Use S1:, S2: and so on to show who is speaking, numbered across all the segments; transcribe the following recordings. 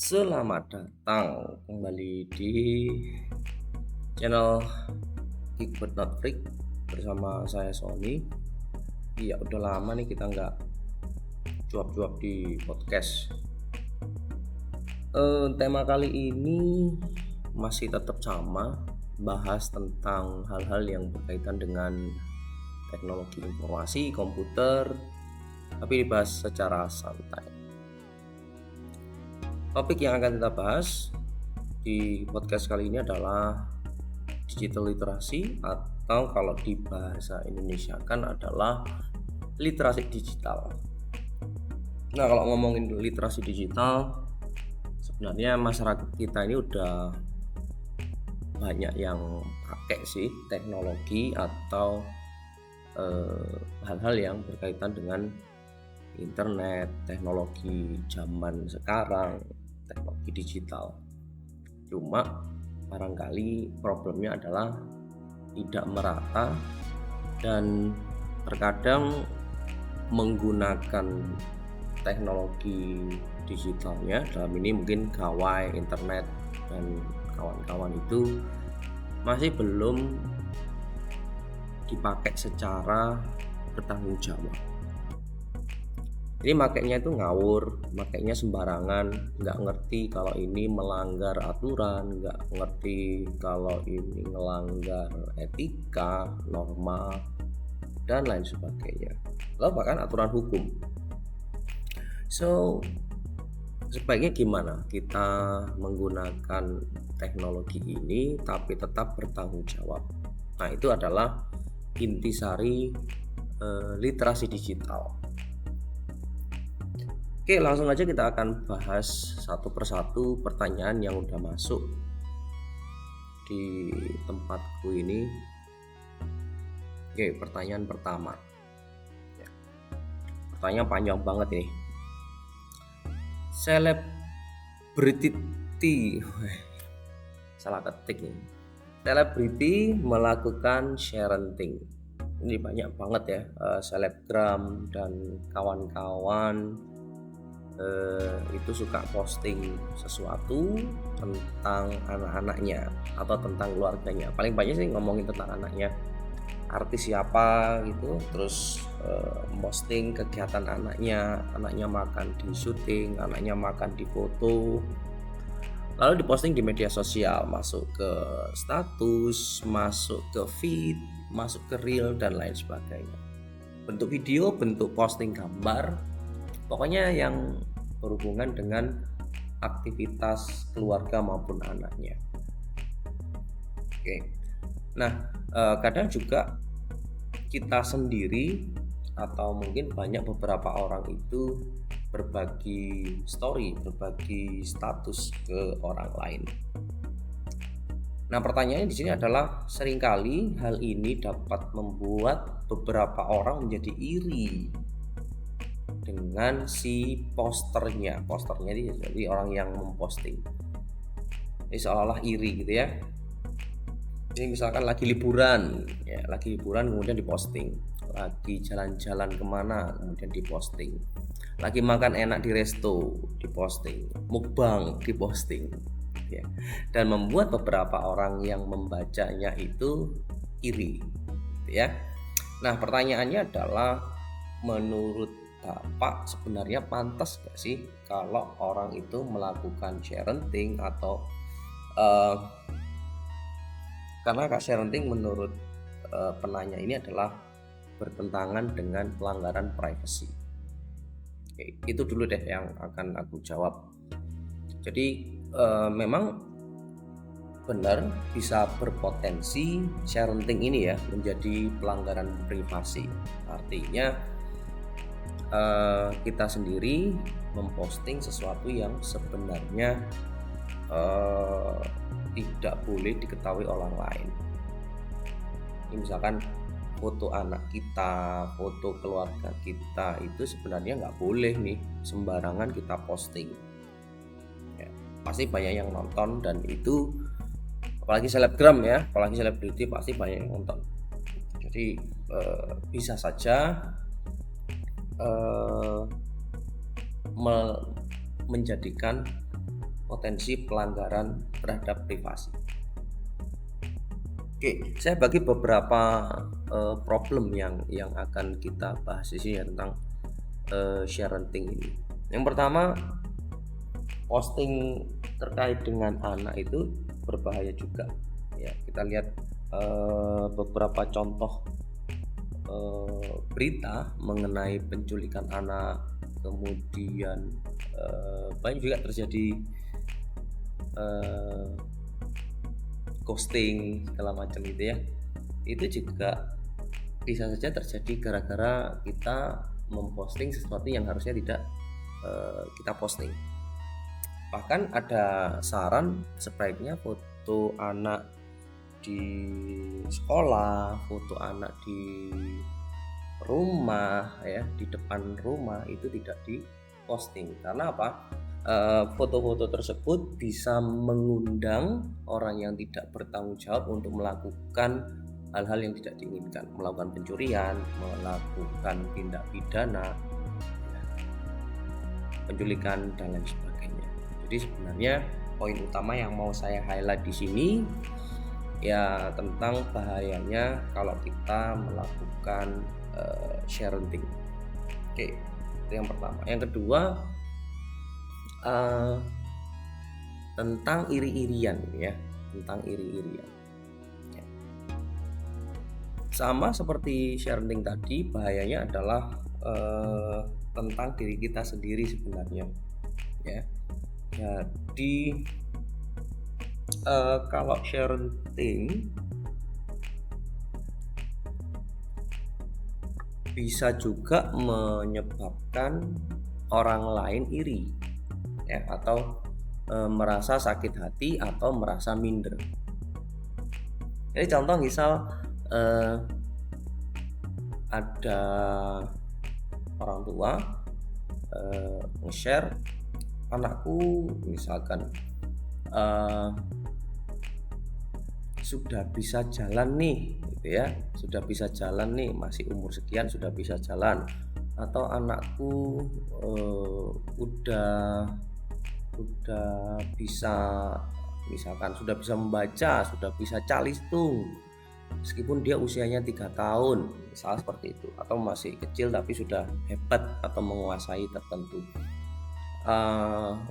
S1: Selamat datang kembali di channel Geek But Not Freak bersama saya Sony. Iya, udah lama nih kita nggak cuap-cuap di podcast. Tema kali ini masih tetap sama, bahas tentang hal-hal yang berkaitan dengan teknologi informasi, komputer, tapi dibahas secara santai. Topik yang akan kita bahas di podcast kali ini adalah digital literasi, atau kalau di bahasa Indonesia kan adalah literasi digital. Nah, kalau ngomongin literasi digital, sebenarnya masyarakat kita ini udah banyak yang pakai sih teknologi atau hal-hal yang berkaitan dengan internet, teknologi zaman sekarang, teknologi digital. Cuma barangkali problemnya adalah tidak merata dan terkadang menggunakan teknologi digitalnya, dalam ini mungkin gawai, internet dan kawan-kawan itu masih belum dipakai secara bertanggung jawab. Jadi makainya itu ngawur, makainya sembarangan, nggak ngerti kalau ini melanggar aturan, nggak ngerti kalau ini melanggar etika, norma, dan lain sebagainya. Lalu bahkan aturan hukum. So, sebaiknya gimana kita menggunakan teknologi ini tapi tetap bertanggung jawab? Nah, itu adalah intisari literasi digital. Oke, langsung aja kita akan bahas satu persatu pertanyaan yang udah masuk di tempatku ini. Oke, pertanyaan pertama. Pertanyaan panjang banget nih. Selebriti, salah ketik nih. Selebriti melakukan sharing. Ini banyak banget ya, selebgram dan kawan-kawan itu suka posting sesuatu tentang anak-anaknya atau tentang keluarganya. Paling banyak sih ngomongin tentang anaknya, artis siapa gitu, terus posting kegiatan anaknya makan di syuting, anaknya makan di foto, lalu diposting di media sosial, masuk ke status, masuk ke feed, masuk ke reel dan lain sebagainya. Bentuk video, bentuk posting gambar, pokoknya yang berhubungan dengan aktivitas keluarga maupun anaknya. Oke. Nah, kadang juga kita sendiri atau mungkin banyak beberapa orang itu berbagi story, berbagi status ke orang lain. Nah, pertanyaannya di sini adalah, seringkali hal ini dapat membuat beberapa orang menjadi iri dengan si posternya ini, jadi orang yang memposting ini seolah-olah iri gitu ya. Ini misalkan lagi liburan kemudian diposting, lagi jalan-jalan kemana kemudian diposting, lagi makan enak di resto diposting, mukbang diposting ya, dan membuat beberapa orang yang membacanya itu iri ya. Nah, pertanyaannya adalah, menurut Bapak sebenarnya pantas gak sih kalau orang itu melakukan sharing atau karena sharing menurut penanya ini adalah bertentangan dengan pelanggaran privasi. Oke, itu dulu deh yang akan aku jawab. Jadi memang benar bisa berpotensi sharing ini ya menjadi pelanggaran privasi. Artinya kita sendiri memposting sesuatu yang sebenarnya tidak boleh diketahui orang lain. Ini misalkan foto anak kita, foto keluarga kita, itu sebenarnya nggak boleh nih sembarangan kita posting ya, pasti banyak yang nonton, dan itu apalagi selebgram ya, apalagi selebriti, pasti banyak yang nonton. Jadi bisa saja menjadikan potensi pelanggaran terhadap privasi. Oke, saya bagi beberapa problem yang akan kita bahas di sini tentang sharenting ini. Yang pertama, posting terkait dengan anak itu berbahaya juga. Ya, kita lihat beberapa contoh berita mengenai penculikan anak, kemudian banyak juga terjadi ghosting segala macam gitu ya. Itu juga bisa saja terjadi gara-gara kita memposting sesuatu yang harusnya tidak kita posting. Bahkan ada saran sebaiknya foto anak di sekolah, foto anak di rumah ya, di depan rumah itu tidak diposting. Karena apa? Foto-foto tersebut bisa mengundang orang yang tidak bertanggung jawab untuk melakukan hal-hal yang tidak diinginkan, melakukan pencurian, melakukan tindak pidana, penculikan dan lain sebagainya. Jadi sebenarnya poin utama yang mau saya highlight di sini ya tentang bahayanya kalau kita melakukan sharenting. Oke, itu yang pertama. Yang kedua, tentang iri-irian ya, tentang iri-irian. Ya. Sama seperti sharing tadi, bahayanya adalah tentang diri kita sendiri sebenarnya. Ya, jadi kalau sharing bisa juga menyebabkan orang lain iri. Ya, atau merasa sakit hati atau merasa minder. Jadi contoh misal ada orang tua nge-share anakku misalkan sudah bisa jalan nih gitu ya, sudah bisa jalan nih, masih umur sekian sudah bisa jalan, atau anakku udah bisa misalkan sudah bisa membaca, sudah bisa calistung meskipun dia usianya 3 tahun misal seperti itu, atau masih kecil tapi sudah hebat atau menguasai tertentu.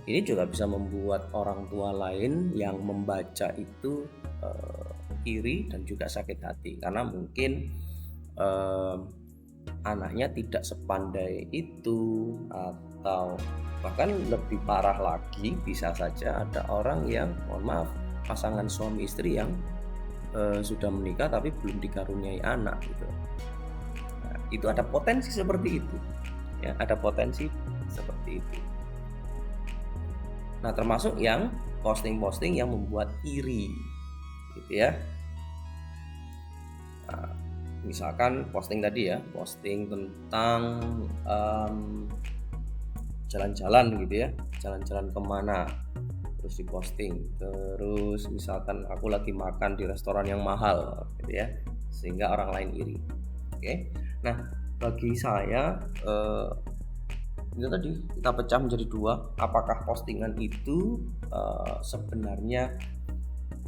S1: Ini juga bisa membuat orang tua lain yang membaca itu iri dan juga sakit hati karena mungkin anaknya tidak sepandai itu, atau bahkan lebih parah lagi bisa saja ada orang yang mohon maaf pasangan suami istri yang sudah menikah tapi belum dikaruniai anak gitu. Nah, itu ada potensi seperti itu ya, ada potensi seperti itu. Nah, termasuk yang posting-posting yang membuat iri gitu ya. Nah, misalkan posting tadi ya, posting tentang jalan-jalan gitu ya, jalan-jalan kemana terus diposting, terus misalkan aku lagi makan di restoran yang mahal gitu ya, sehingga orang lain iri. Oke, nah bagi saya itu tadi kita pecah menjadi dua, apakah postingan itu sebenarnya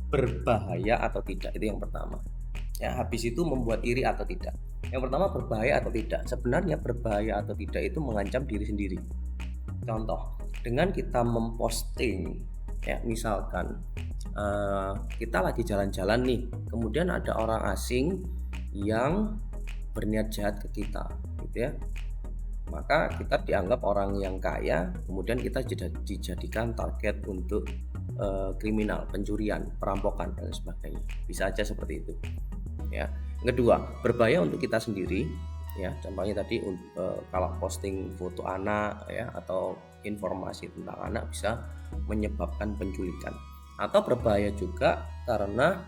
S1: berbahaya atau tidak, itu yang pertama ya. Habis itu membuat iri atau tidak. Yang pertama, berbahaya atau tidak. Sebenarnya berbahaya atau tidak itu mengancam diri sendiri. Contoh, dengan kita memposting ya, misalkan kita lagi jalan-jalan nih, kemudian ada orang asing yang berniat jahat ke kita gitu ya, maka kita dianggap orang yang kaya, kemudian kita dijadikan target untuk kriminal, pencurian, perampokan dan sebagainya. Bisa aja seperti itu ya. Yang kedua, berbahaya untuk kita sendiri ya, contohnya tadi kalau posting foto anak ya atau informasi tentang anak bisa menyebabkan penculikan. Atau berbahaya juga karena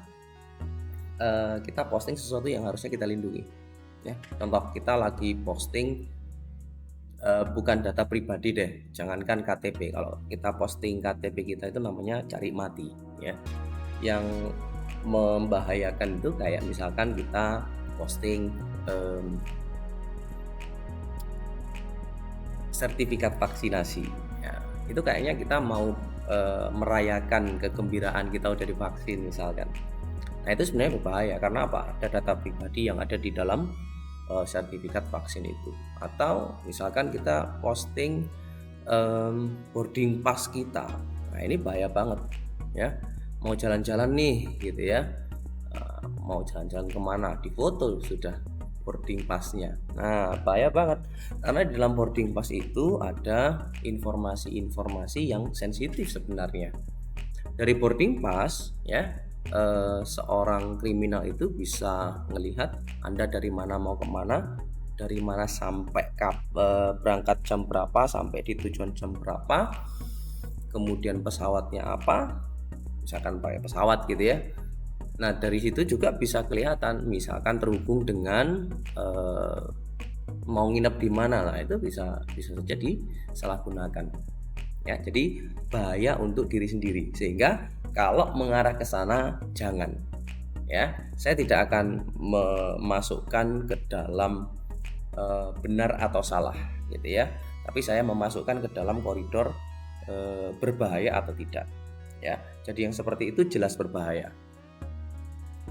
S1: kita posting sesuatu yang harusnya kita lindungi ya. Contoh, kita lagi posting bukan data pribadi deh, jangankan KTP. Kalau kita posting KTP kita itu namanya cari mati ya. Yang membahayakan itu kayak misalkan kita posting sertifikat vaksinasi ya, itu kayaknya kita mau merayakan kegembiraan kita udah divaksin misalkan. Nah itu sebenarnya berbahaya karena apa? Ada data pribadi yang ada di dalam sertifikat vaksin itu. Atau misalkan kita posting boarding pass kita. Nah ini bahaya banget ya. Mau jalan-jalan nih gitu ya, mau jalan-jalan kemana, difoto sudah boarding passnya. Nah bahaya banget karena di dalam boarding pass itu ada informasi-informasi yang sensitif sebenarnya. Dari boarding pass ya, seorang kriminal itu bisa melihat Anda dari mana mau kemana, dari mana sampai berangkat jam berapa, sampai di tujuan jam berapa, kemudian pesawatnya apa, misalkan pakai pesawat gitu ya. Nah dari situ juga bisa kelihatan, misalkan terhubung dengan mau nginep di mana, lah itu bisa saja disalahgunakan. Ya, jadi bahaya untuk diri sendiri, sehingga kalau mengarah ke sana jangan. Ya, saya tidak akan memasukkan ke dalam benar atau salah gitu ya, tapi saya memasukkan ke dalam koridor berbahaya atau tidak. Ya, jadi yang seperti itu jelas berbahaya.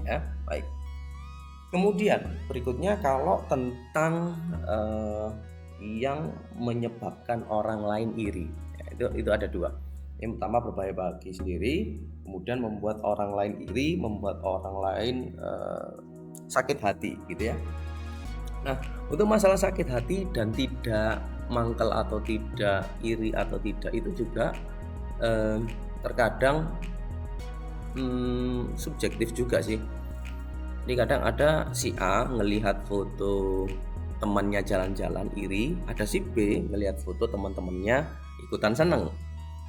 S1: Ya, baik. Kemudian berikutnya kalau tentang yang menyebabkan orang lain iri, ya, itu ada dua. Yang pertama berbahaya bagi sendiri, kemudian membuat orang lain iri, membuat orang lain sakit hati gitu ya. Nah untuk masalah sakit hati dan tidak mangkel atau tidak iri atau tidak itu juga terkadang subjektif juga sih. Ini kadang ada si A ngelihat foto temannya jalan-jalan iri, ada si B ngelihat foto teman-temannya ikutan seneng,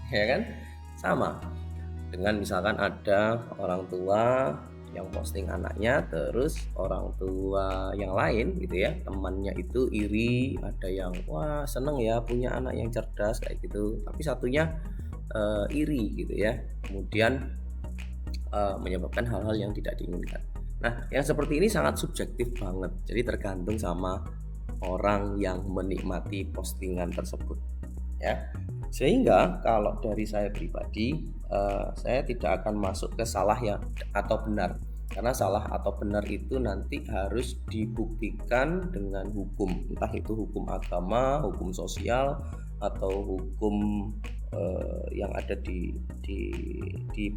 S1: ya kan? Sama dengan misalkan ada orang tua yang posting anaknya, terus orang tua yang lain gitu ya, temannya itu iri, ada yang wah seneng ya punya anak yang cerdas kayak gitu, tapi satunya iri gitu ya, kemudian menyebabkan hal-hal yang tidak diinginkan. Nah yang seperti ini sangat subjektif banget, jadi tergantung sama orang yang menikmati postingan tersebut ya. Sehingga kalau dari saya pribadi, saya tidak akan masuk ke salah ya atau benar, karena salah atau benar itu nanti harus dibuktikan dengan hukum, entah itu hukum agama, hukum sosial, atau hukum yang ada di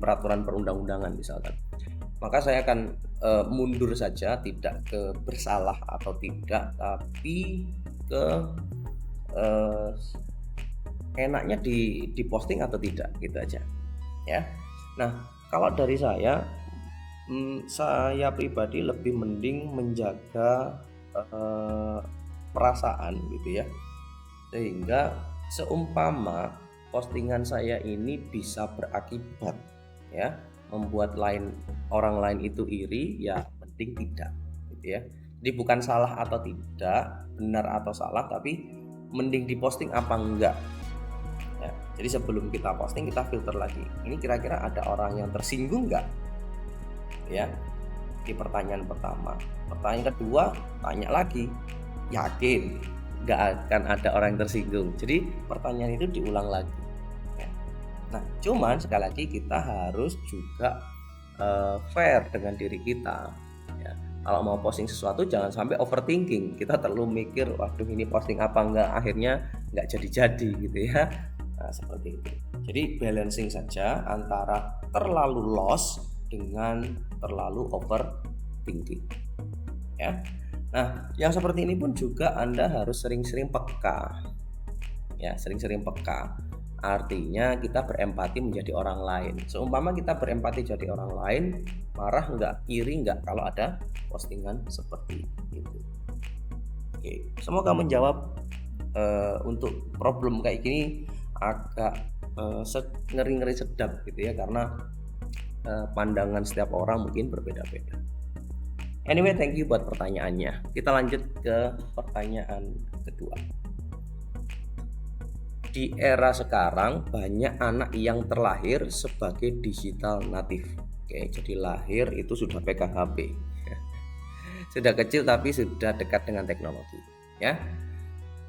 S1: peraturan perundang-undangan misalkan. Maka saya akan mundur saja, tidak ke bersalah atau tidak, tapi ke enaknya diposting atau tidak gitu aja ya. Nah kalau dari saya pribadi lebih mending menjaga perasaan gitu ya, sehingga seumpama postingan saya ini bisa berakibat ya membuat orang lain itu iri, ya penting tidak gitu ya. Jadi bukan salah atau tidak, benar atau salah, tapi mending diposting apa enggak ya. Jadi sebelum kita posting kita filter lagi, ini kira-kira ada orang yang tersinggung enggak ya, di pertanyaan pertama. Pertanyaan kedua tanya lagi, yakin enggak akan ada orang yang tersinggung. Jadi pertanyaan itu diulang lagi. Nah, cuman sekali lagi kita harus juga fair dengan diri kita. Ya. Kalau mau posting sesuatu jangan sampai overthinking. Kita terlalu mikir, waduh ini posting apa enggak, akhirnya enggak jadi-jadi gitu ya. Nah, seperti itu. Jadi balancing saja antara terlalu loss dengan terlalu overthinking. Ya. Nah, yang seperti ini pun juga Anda harus sering-sering peka. Ya, sering-sering peka. Artinya kita berempati menjadi orang lain. Seumpama kita berempati jadi orang lain, marah enggak, iri enggak kalau ada postingan seperti itu. Oke, semoga menjawab untuk problem kayak gini agak ngeri-ngeri sedap gitu ya, karena pandangan setiap orang mungkin berbeda-beda. Anyway, thank you buat pertanyaannya. Kita lanjut ke pertanyaan kedua. Di era sekarang banyak anak yang terlahir sebagai digital native. Oke, jadi lahir itu sudah pegang HP. Sudah kecil tapi sudah dekat dengan teknologi, ya.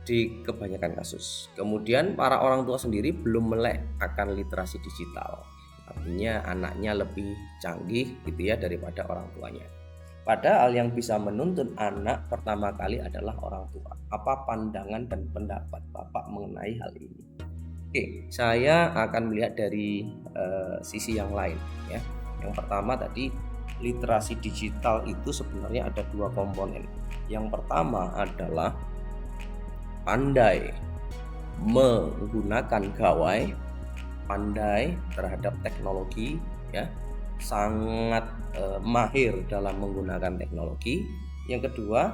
S1: di kebanyakan kasus. Kemudian para orang tua sendiri belum melek akan literasi digital. Artinya anaknya lebih canggih gitu ya daripada orang tuanya. Padahal yang bisa menuntun anak pertama kali adalah orang tua. Apa pandangan dan pendapat Bapak mengenai hal ini? Oke, saya akan melihat dari sisi yang lain ya. Yang pertama tadi, literasi digital itu sebenarnya ada dua komponen. Yang pertama adalah pandai menggunakan gawai, pandai terhadap teknologi ya, sangat mahir dalam menggunakan teknologi. Yang kedua,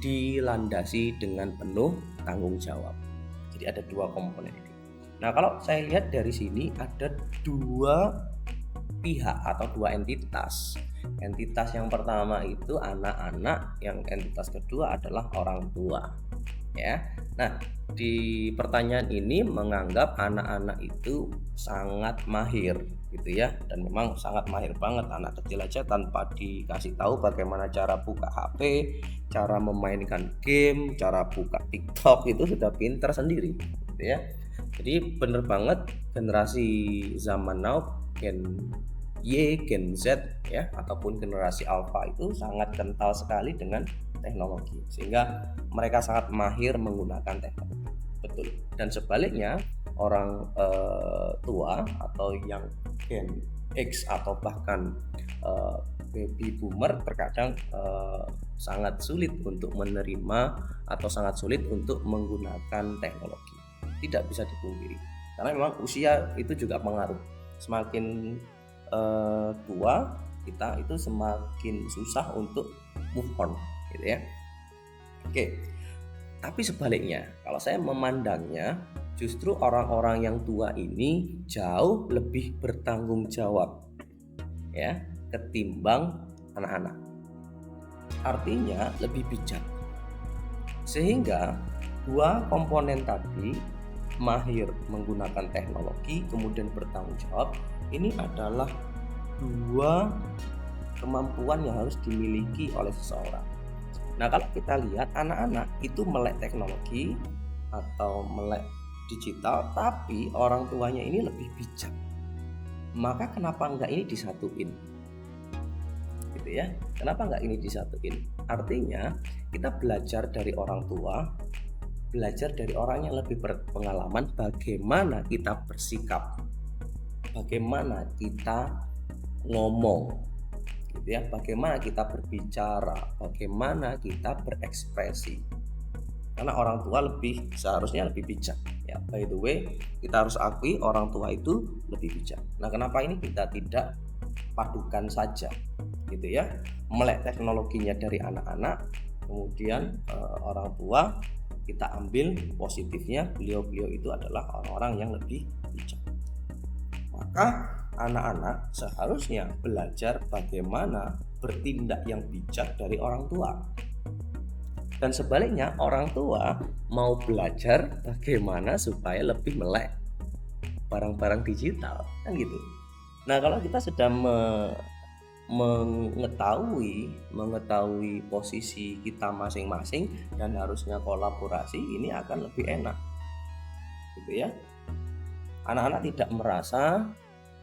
S1: dilandasi dengan penuh tanggung jawab. Jadi ada dua komponen ini. Nah, kalau saya lihat dari sini ada dua pihak atau dua entitas. Entitas yang pertama itu anak-anak, yang entitas kedua adalah orang tua. Ya. Nah, di pertanyaan ini menganggap anak-anak itu sangat mahir gitu ya, dan memang sangat mahir banget. Anak kecil aja tanpa dikasih tahu bagaimana cara buka HP, cara memainkan game, cara buka TikTok itu sudah pintar sendiri gitu ya. Jadi bener banget generasi zaman now, Gen Y, Gen Z ya, ataupun generasi Alpha itu sangat kental sekali dengan teknologi, sehingga mereka sangat mahir menggunakan teknologi. Betul. Dan sebaliknya orang tua atau yang Gen X atau bahkan baby boomer terkadang sangat sulit untuk menerima atau sangat sulit untuk menggunakan teknologi. Tidak bisa dipungkiri, karena memang usia itu juga pengaruh. Semakin tua kita itu semakin susah untuk move on gitu ya. Oke. Tapi sebaliknya, kalau saya memandangnya, justru orang-orang yang tua ini jauh lebih bertanggung jawab ya ketimbang anak-anak. Artinya lebih bijak. Sehingga dua komponen tadi, mahir menggunakan teknologi kemudian bertanggung jawab, ini adalah dua kemampuan yang harus dimiliki oleh seseorang. Nah, kalau kita lihat anak-anak itu melek teknologi atau melek digital, tapi orang tuanya ini lebih bijak. Maka kenapa enggak ini disatuin? Gitu ya. Kenapa enggak ini disatuin? Artinya kita belajar dari orang tua, belajar dari orang yang lebih berpengalaman bagaimana kita bersikap, bagaimana kita ngomong gitu ya, bagaimana kita berbicara, bagaimana kita berekspresi. Karena orang tua seharusnya lebih bijak ya. By the way, kita harus akui orang tua itu lebih bijak. Nah, kenapa ini kita tidak padukan saja gitu ya, melek teknologinya dari anak-anak, kemudian orang tua kita ambil positifnya, beliau itu adalah orang-orang yang lebih bijak. Maka anak-anak seharusnya belajar bagaimana bertindak yang bijak dari orang tua. Dan sebaliknya, orang tua mau belajar bagaimana supaya lebih melek barang-barang digital, kan gitu. Nah, kalau kita sudah mengetahui posisi kita masing-masing dan harusnya kolaborasi, ini akan lebih enak gitu ya. Anak-anak tidak merasa,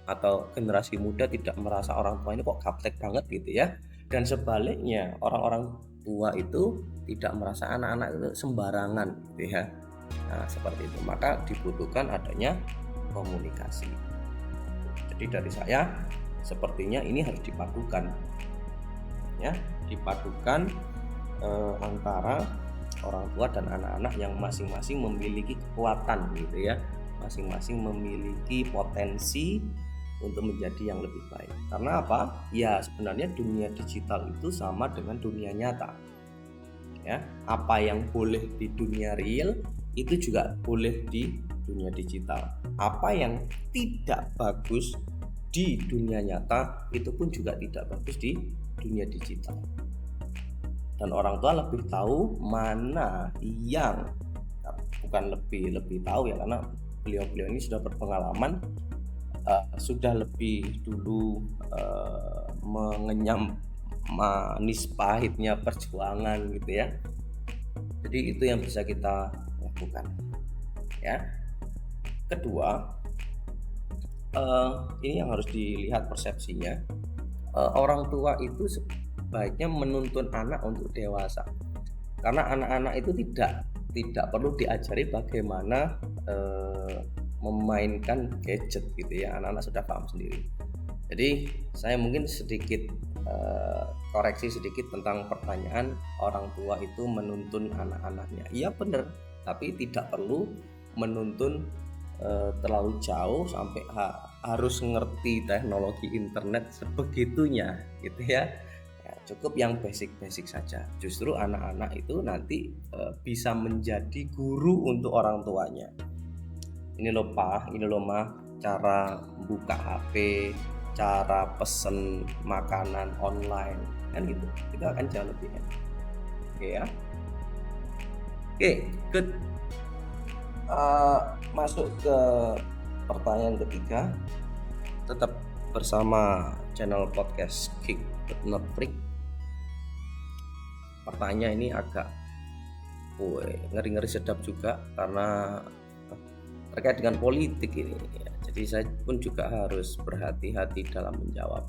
S1: atau generasi muda tidak merasa orang tua ini kok gaptek banget gitu ya. Dan sebaliknya, orang-orang tua itu tidak merasa anak-anak itu sembarangan gitu ya. Nah, seperti itu. Maka dibutuhkan adanya komunikasi. Jadi dari saya, sepertinya ini harus dipadukan ya, dipadukan antara orang tua dan anak-anak yang masing-masing memiliki kekuatan gitu ya, masing-masing memiliki potensi untuk menjadi yang lebih baik. Karena apa? Ya, sebenarnya dunia digital itu sama dengan dunia nyata. Ya, apa yang boleh di dunia real itu juga boleh di dunia digital. Apa yang tidak bagus di dunia nyata itu pun juga tidak bagus di dunia digital. Dan orang tua lebih tahu mana yang, bukan lebih tahu ya, karena beliau ini sudah berpengalaman, sudah lebih dulu mengenyam manis pahitnya perjuangan gitu ya. Jadi itu yang bisa kita bukan. Ya. Kedua, ini yang harus dilihat persepsinya. Orang tua itu sebaiknya menuntun anak untuk dewasa, karena anak-anak itu tidak perlu diajari bagaimana memainkan gadget gitu ya. Anak-anak sudah paham sendiri. Jadi saya mungkin sedikit koreksi sedikit tentang pertanyaan orang tua itu menuntun anak-anaknya. Iya benar, tapi tidak perlu menuntun terlalu jauh sampai harus ngerti teknologi internet sebegitunya gitu ya. Cukup yang basic-basic saja. Justru anak-anak itu nanti bisa menjadi guru untuk orang tuanya. Ini loh Pak, ini loh Ma, cara buka HP, cara pesen makanan online, kan gitu. Itu akan jauh lebih enak. Oke ya. Oke, good. Masuk ke pertanyaan ketiga. Tetap bersama channel podcast Kick But Not Freak. Pertanyaan ini agak ngeri-ngeri sedap juga karena terkait dengan politik ini. Jadi saya pun juga harus berhati-hati dalam menjawab.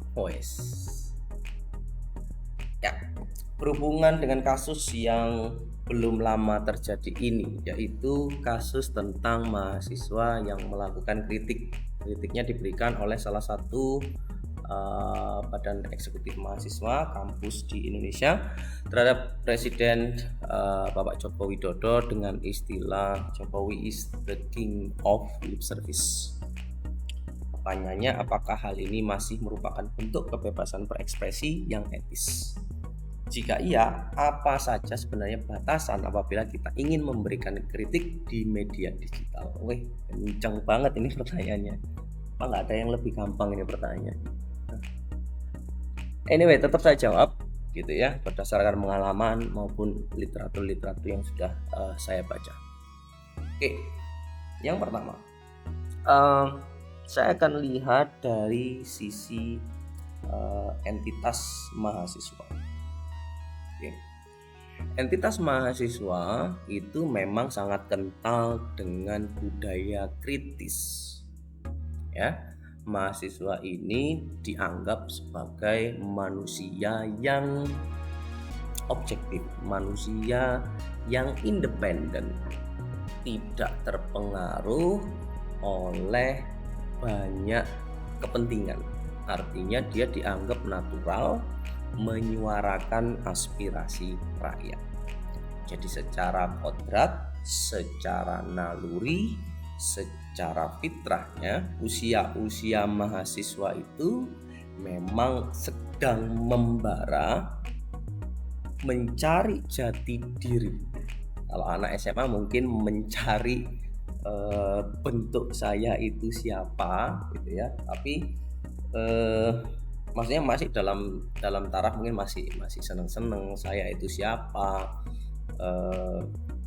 S1: Ya, berhubungan dengan kasus yang belum lama terjadi ini, yaitu kasus tentang mahasiswa yang melakukan kritik. Kritiknya diberikan oleh salah satu badan eksekutif mahasiswa kampus di Indonesia terhadap Presiden Bapak Joko Widodo dengan istilah Jokowi is the king of lip service. Pertanyaannya, apakah hal ini masih merupakan bentuk kebebasan berekspresi yang etis? Jika iya, apa saja sebenarnya batasan apabila kita ingin memberikan kritik di media digital? Kencang banget ini pertanyaannya. Apa nggak ada yang lebih gampang ini pertanyaannya? Anyway, tetap saya jawab gitu ya, berdasarkan pengalaman maupun literatur-literatur yang sudah saya baca. Oke, yang pertama, saya akan lihat dari sisi entitas mahasiswa. Oke. Entitas mahasiswa itu memang sangat kental dengan budaya kritis. Ya. Mahasiswa ini dianggap sebagai manusia yang objektif, manusia yang independen, tidak terpengaruh oleh banyak kepentingan. Artinya dia dianggap natural, menyuarakan aspirasi rakyat. Jadi secara kodrat, secara naluri, secara fitrahnya usia mahasiswa itu memang sedang membara mencari jati diri. Kalau anak SMA mungkin mencari bentuk saya itu siapa gitu ya, tapi maksudnya masih dalam taraf mungkin masih seneng saya itu siapa,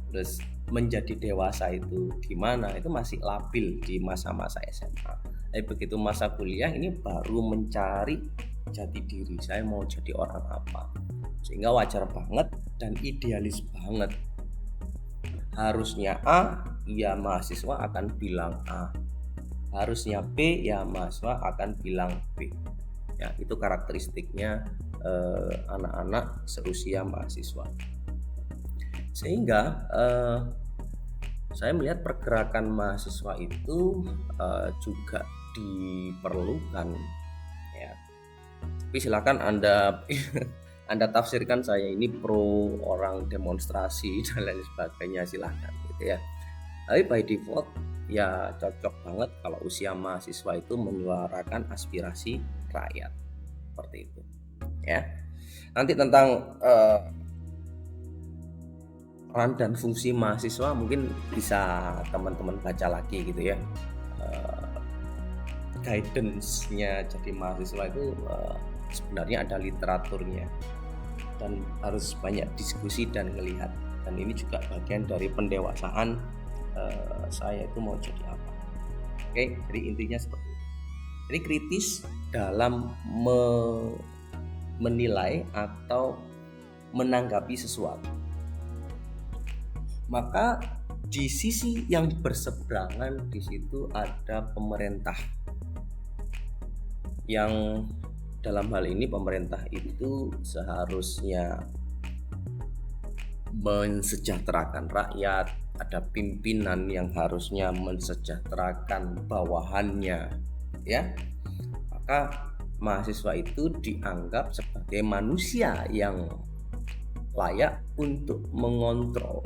S1: terus menjadi dewasa itu gimana, itu masih labil di masa-masa SMA. Tapi begitu masa kuliah ini baru mencari jati diri, saya mau jadi orang apa, sehingga wajar banget dan idealis banget. Harusnya A, ya mahasiswa akan bilang A. Harusnya B, ya mahasiswa akan bilang B. Ya, itu karakteristiknya anak-anak seusia mahasiswa. Sehingga saya melihat pergerakan mahasiswa itu juga diperlukan ya. Tapi silakan Anda tafsirkan saya ini pro orang demonstrasi dan lain sebagainya, silahkan gitu ya. Tapi by default ya cocok banget kalau usia mahasiswa itu menyuarakan aspirasi rakyat seperti itu ya. Nanti tentang peran dan fungsi mahasiswa mungkin bisa teman-teman baca lagi gitu ya. Guidance-nya jadi mahasiswa itu sebenarnya ada literaturnya dan harus banyak diskusi dan melihat, dan ini juga bagian dari pendewasaan saya itu mau jadi apa. Oke, jadi intinya seperti itu. Jadi kritis dalam menilai atau menanggapi sesuatu. Maka di sisi yang berseberangan di situ ada pemerintah, yang dalam hal ini pemerintah itu seharusnya mensejahterakan rakyat, ada pimpinan yang harusnya mensejahterakan bawahannya, ya. Maka mahasiswa itu dianggap sebagai manusia yang layak untuk mengontrol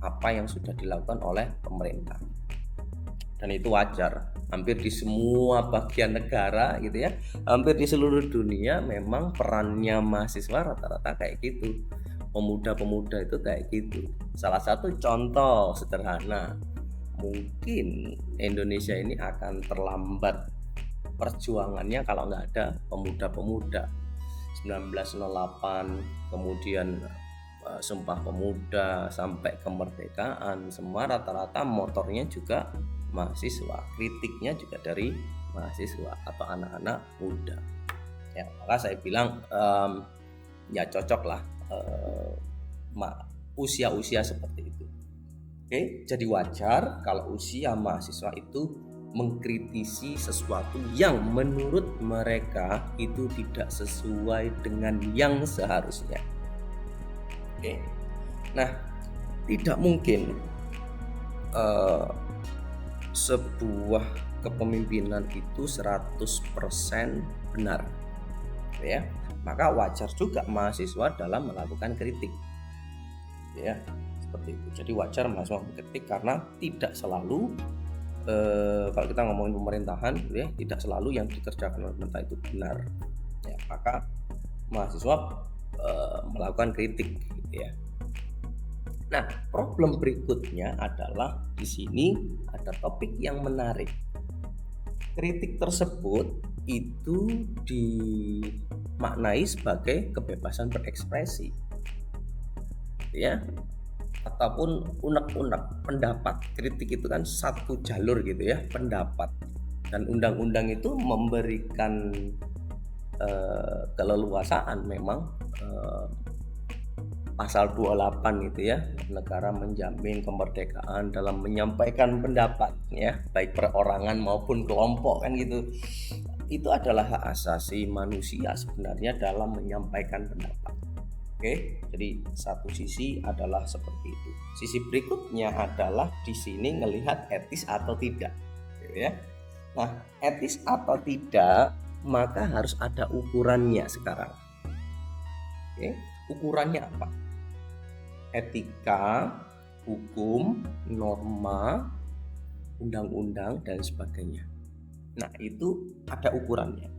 S1: apa yang sudah dilakukan oleh pemerintah. Dan itu wajar, hampir di semua bagian negara gitu ya, hampir di seluruh dunia memang perannya mahasiswa rata-rata kayak gitu. Pemuda-pemuda itu kayak gitu. Salah satu contoh sederhana, mungkin Indonesia ini akan terlambat perjuangannya kalau nggak ada pemuda-pemuda. 1908 kemudian Sumpah Pemuda sampai kemerdekaan, semua rata-rata motornya juga mahasiswa, kritiknya juga dari mahasiswa atau anak-anak muda. Ya, maka saya bilang ya cocok lah usia-usia seperti itu. Oke, jadi wajar kalau usia mahasiswa itu mengkritisi sesuatu yang menurut mereka itu tidak sesuai dengan yang seharusnya. Oke. Nah, tidak mungkin sebuah kepemimpinan itu 100% benar, ya. Maka wajar juga mahasiswa dalam melakukan kritik, ya, seperti itu. Jadi wajar mahasiswa mengkritik karena tidak selalu kalau kita ngomongin pemerintahan, ya, tidak selalu yang dikerjakan oleh pemerintah itu benar, ya. Maka mahasiswa melakukan kritik, gitu ya. Nah, problem berikutnya adalah di sini ada topik yang menarik. Kritik tersebut itu dimaknai sebagai kebebasan berekspresi, ya, ataupun unek-unek pendapat. Kritik itu kan satu jalur gitu ya, pendapat. Dan undang-undang itu memberikan keleluasaan memang pasal 28 gitu ya, negara menjamin kemerdekaan dalam menyampaikan pendapat, ya, baik perorangan maupun kelompok kan gitu. Itu adalah hak asasi manusia sebenarnya dalam menyampaikan pendapat. Oke, jadi satu sisi adalah seperti itu. Sisi berikutnya adalah di sini ngelihat etis atau tidak, gitu ya. Nah, etis atau tidak, maka harus ada ukurannya sekarang. Oke, ukurannya apa? Etika, hukum, norma, undang-undang dan sebagainya. Nah, itu ada ukurannya.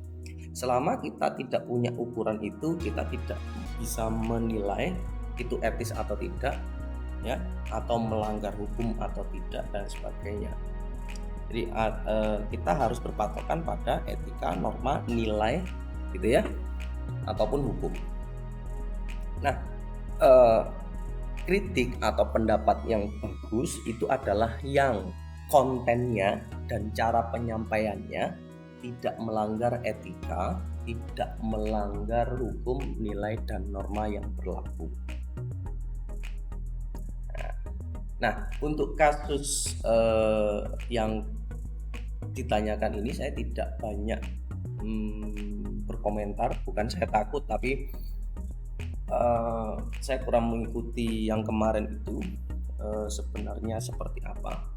S1: Selama kita tidak punya ukuran itu, kita tidak bisa menilai itu etis atau tidak, ya, atau melanggar hukum atau tidak dan sebagainya. Jadi kita harus berpatokan pada etika, norma, nilai, gitu ya, ataupun hukum. Nah, kritik atau pendapat yang bagus itu adalah yang kontennya dan cara penyampaiannya tidak melanggar etika, tidak melanggar hukum, nilai dan norma yang berlaku. Nah, untuk kasus yang ditanyakan ini saya tidak banyak berkomentar, bukan saya takut, tapi saya kurang mengikuti yang kemarin itu sebenarnya seperti apa.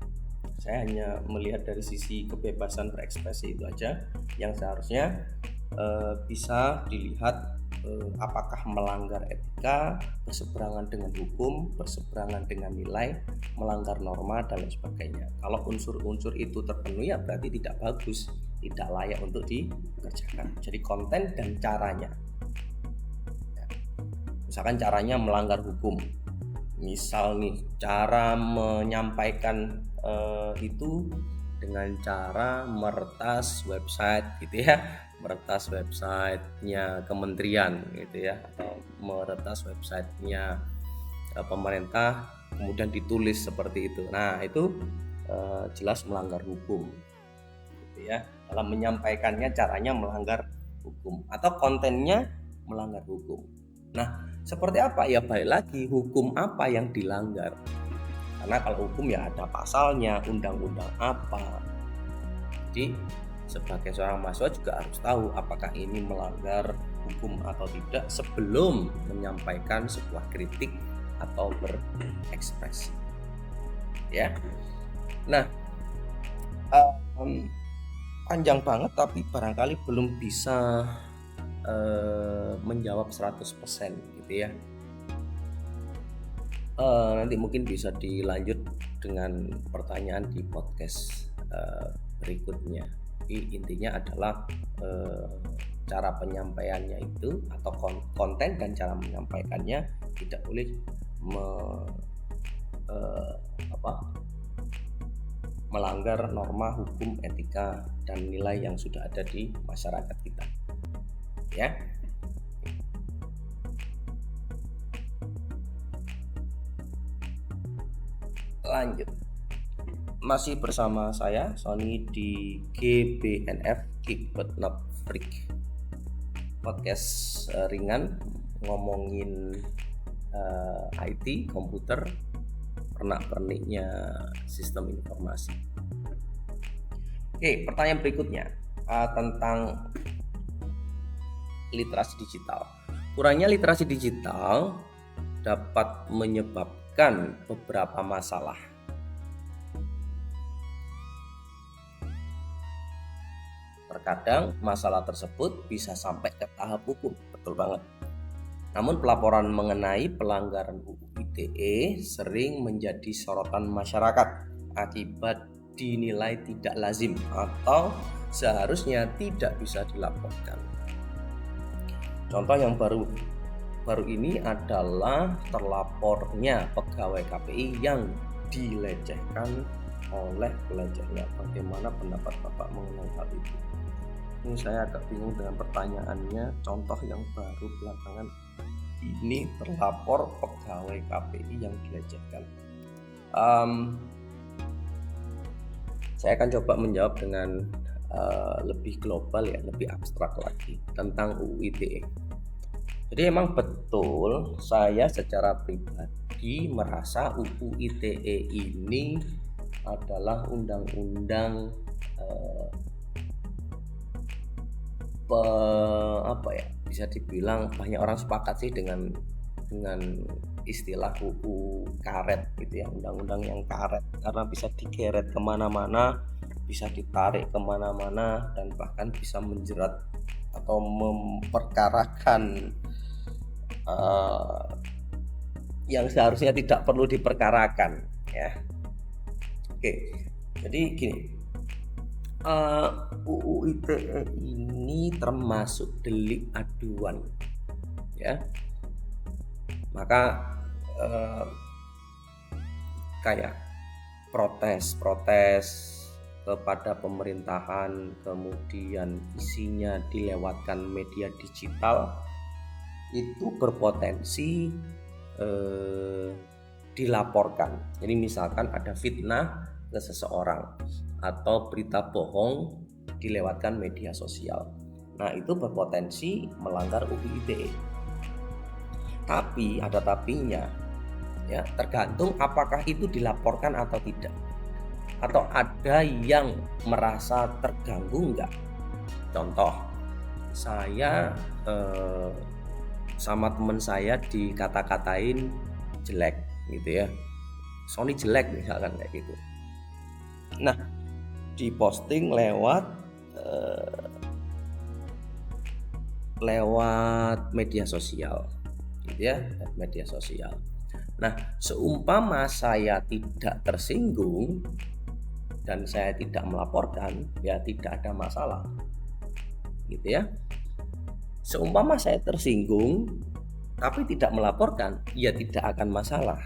S1: Saya hanya melihat dari sisi kebebasan berekspresi itu aja yang seharusnya bisa dilihat apakah melanggar etika, berseberangan dengan hukum, berseberangan dengan nilai, melanggar norma dan lain sebagainya. Kalau unsur-unsur itu terpenuhi, ya berarti tidak bagus, tidak layak untuk dikerjakan. Jadi konten dan caranya. Misalkan caranya melanggar hukum. Misal nih, cara menyampaikan itu dengan cara meretas website gitu ya, meretas websitenya kementerian gitu ya, atau meretas websitenya pemerintah kemudian ditulis seperti itu. Nah, itu jelas melanggar hukum gitu ya. Dalam menyampaikannya caranya melanggar hukum atau kontennya melanggar hukum. Nah, seperti apa? Ya balik lagi, hukum apa yang dilanggar. Karena kalau hukum ya ada pasalnya, undang-undang apa. Jadi sebagai seorang mahasiswa juga harus tahu apakah ini melanggar hukum atau tidak sebelum menyampaikan sebuah kritik atau berekspresi. Ya. Nah, panjang banget tapi barangkali belum bisa menjawab 100% gitu ya. Nanti mungkin bisa dilanjut dengan pertanyaan di podcast berikutnya. Jadi intinya adalah cara penyampaiannya itu atau konten dan cara menyampaikannya tidak boleh melanggar norma hukum, etika, dan nilai yang sudah ada di masyarakat kita. Ya. Lanjut. Masih bersama saya Sony di GBNF, Geek But Not Freak, podcast ringan ngomongin IT, komputer, pernak-perniknya sistem informasi. Oke, pertanyaan berikutnya tentang literasi digital. Kurangnya literasi digital dapat menyebabkan beberapa masalah. Terkadang masalah tersebut bisa sampai ke tahap hukum, betul banget. Namun pelaporan mengenai pelanggaran UU ITE sering menjadi sorotan masyarakat akibat dinilai tidak lazim atau seharusnya tidak bisa dilaporkan. Contoh yang baru ini adalah terlapornya pegawai KPI yang dilecehkan oleh pelecehannya. Bagaimana pendapat Bapak mengenai hal itu? Ini saya agak bingung dengan pertanyaannya. Contoh yang baru belakangan ini, terlapor pegawai KPI yang dilecehkan. Saya akan coba menjawab dengan lebih global ya, lebih abstrak lagi tentang UU ITE. Jadi emang betul saya secara pribadi merasa UU ITE ini adalah undang-undang bisa dibilang banyak orang sepakat sih dengan istilah UU karet gitu ya, undang-undang yang karet, karena bisa digeret kemana-mana, bisa ditarik kemana-mana, dan bahkan bisa menjerat atau memperkarakan yang seharusnya tidak perlu diperkarakan ya. Oke, jadi gini, UU ITE ini termasuk delik aduan ya. Maka kayak protes kepada pemerintahan, kemudian isinya dilewatkan media digital, itu berpotensi dilaporkan. Jadi misalkan ada fitnah ke seseorang atau berita bohong dilewatkan media sosial, nah itu berpotensi melanggar UU ITE. Tapi ada tapinya ya, tergantung apakah itu dilaporkan atau tidak, atau ada yang merasa terganggu enggak. Contoh, saya sama teman saya dikata-katain jelek gitu ya, Sony jelek misalkan kayak gitu. Nah, diposting lewat media sosial gitu ya, media sosial. Nah, seumpama saya tidak tersinggung dan saya tidak melaporkan, ya tidak ada masalah gitu ya. Seumpama saya tersinggung tapi tidak melaporkan, ya tidak akan masalah.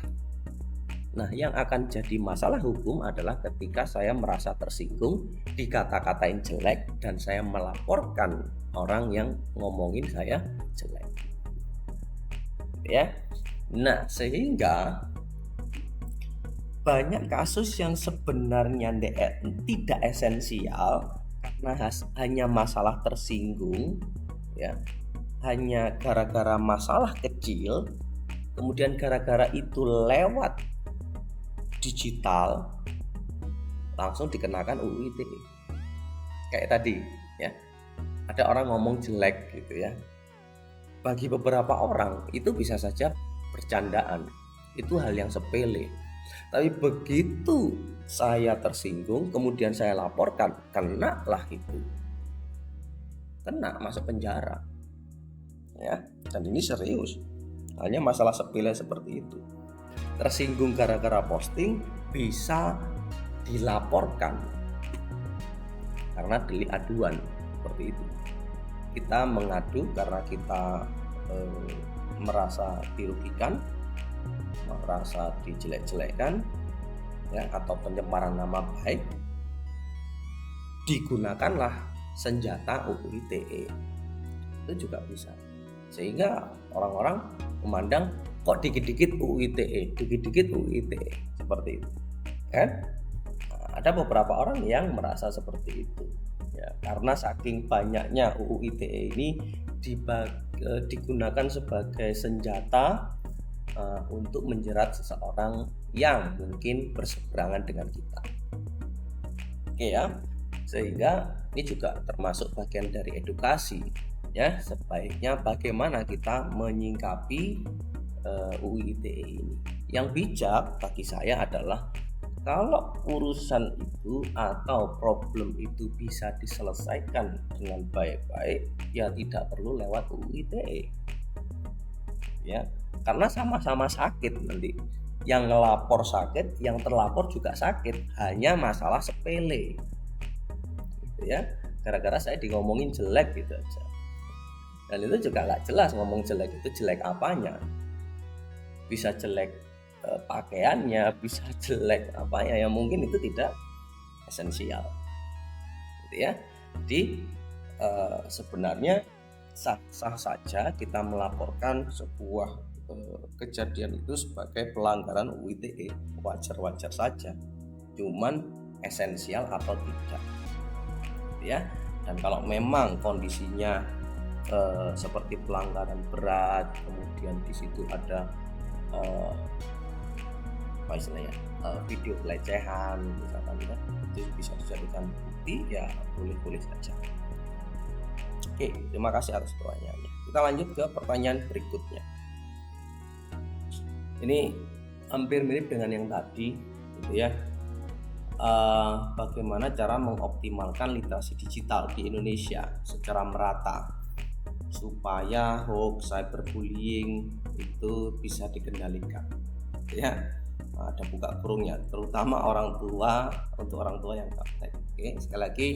S1: Nah, yang akan jadi masalah hukum adalah ketika saya merasa tersinggung, dikata-katain jelek, dan saya melaporkan orang yang ngomongin saya jelek ya. Nah, sehingga banyak kasus yang sebenarnya tidak esensial karena hanya masalah tersinggung ya, hanya gara-gara masalah kecil, kemudian gara-gara itu lewat digital langsung dikenakan UU ITE. Kayak tadi ya, ada orang ngomong jelek gitu ya. Bagi beberapa orang itu bisa saja bercandaan, itu hal yang sepele. Tapi begitu saya tersinggung, kemudian saya laporkan, kena lah itu. Kena, masuk penjara. Ya, dan ini serius. Hanya masalah sepele seperti itu. Tersinggung gara-gara posting bisa dilaporkan karena delik aduan seperti itu. Kita mengadu karena kita merasa dirugikan, merasa dijelek-jelekkan ya, atau pencemaran nama baik, digunakanlah senjata UU ITE. Itu juga bisa. Sehingga orang-orang memandang kok dikit-dikit UU ITE, dikit-dikit UU ITE, seperti itu. Kan? Nah, ada beberapa orang yang merasa seperti itu. Ya, karena saking banyaknya UU ITE ini digunakan sebagai senjata untuk menjerat seseorang yang mungkin berseberangan dengan kita. Oke ya, sehingga ini juga termasuk bagian dari edukasi ya, sebaiknya bagaimana kita menyingkapi UU ITE ini. Yang bijak bagi saya adalah kalau urusan itu atau problem itu bisa diselesaikan dengan baik-baik, ya tidak perlu lewat UU ITE. Ya, karena sama-sama sakit nanti. Yang ngelapor sakit, yang terlapor juga sakit, hanya masalah sepele. Gitu ya. Gara-gara saya ngomongin jelek gitu aja. Dan itu juga nggak jelas ngomong jelek itu jelek apanya. Bisa jelek pakaiannya, bisa jelek apanya, yang mungkin itu tidak esensial. Gitu ya. Jadi sebenarnya sah-sah saja kita melaporkan sebuah kejadian itu sebagai pelanggaran UU ITE, wajar-wajar saja. Cuman esensial atau tidak. Gitu ya. Dan kalau memang kondisinya seperti pelanggaran berat, kemudian di situ ada apa istilahnya video pelecehan misalkan ya, itu bisa dijadikan bukti, ya boleh-boleh saja. Oke, terima kasih atas pertanyaannya. Kita lanjut ke pertanyaan berikutnya. Ini hampir mirip dengan yang tadi gitu ya. Bagaimana cara mengoptimalkan literasi digital di Indonesia secara merata supaya hoax, cyberbullying itu bisa dikendalikan ya. Ada buka kurungnya, terutama orang tua, untuk orang tua yang gaptek. Oke, sekali lagi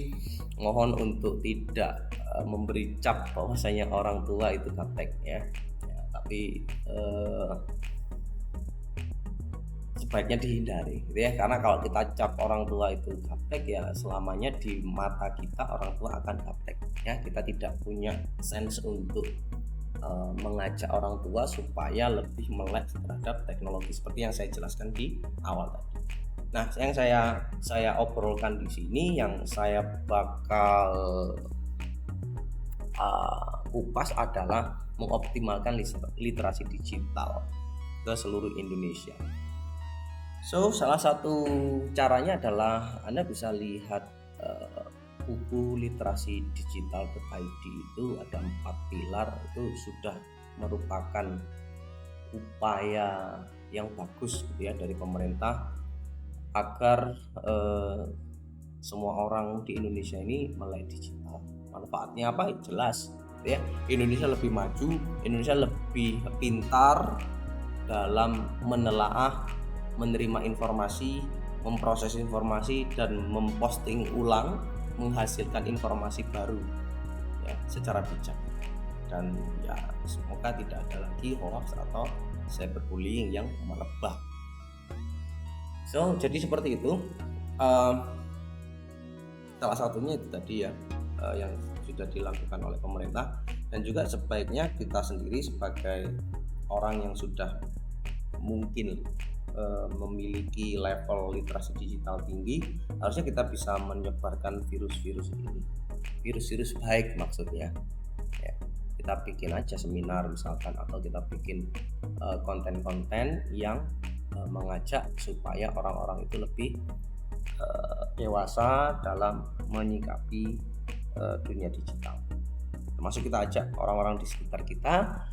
S1: mohon untuk tidak memberi cap bahwasanya orang tua itu gaptek ya, tapi sebaiknya dihindari gitu ya, karena kalau kita cap orang tua itu gaptek, ya selamanya di mata kita orang tua akan gaptek ya. Kita tidak punya sense untuk mengajak orang tua supaya lebih melek terhadap teknologi seperti yang saya jelaskan di awal tadi. Nah, yang saya obrolkan di sini, yang saya bakal kupas adalah mengoptimalkan literasi digital ke seluruh Indonesia. So, salah satu caranya adalah Anda bisa lihat buku literasi digital.id, itu ada 4 pilar, itu sudah merupakan upaya yang bagus gitu ya dari pemerintah agar semua orang di Indonesia ini melek digital. Manfaatnya apa? Jelas gitu ya. Indonesia lebih maju, Indonesia lebih pintar dalam menelaah, menerima informasi, memproses informasi, dan memposting ulang, menghasilkan informasi baru ya secara bijak. Dan ya semoga tidak ada lagi hoax atau cyberbullying yang merebak. So, jadi seperti itu. Salah satunya itu tadi ya, yang sudah dilakukan oleh pemerintah, dan juga sebaiknya kita sendiri sebagai orang yang sudah mungkin memiliki level literasi digital tinggi, harusnya kita bisa menyebarkan virus-virus ini, virus-virus baik maksudnya ya. Kita bikin aja seminar misalkan, atau kita bikin konten-konten yang mengajak supaya orang-orang itu lebih dewasa dalam menyikapi dunia digital. Termasuk kita ajak orang-orang di sekitar kita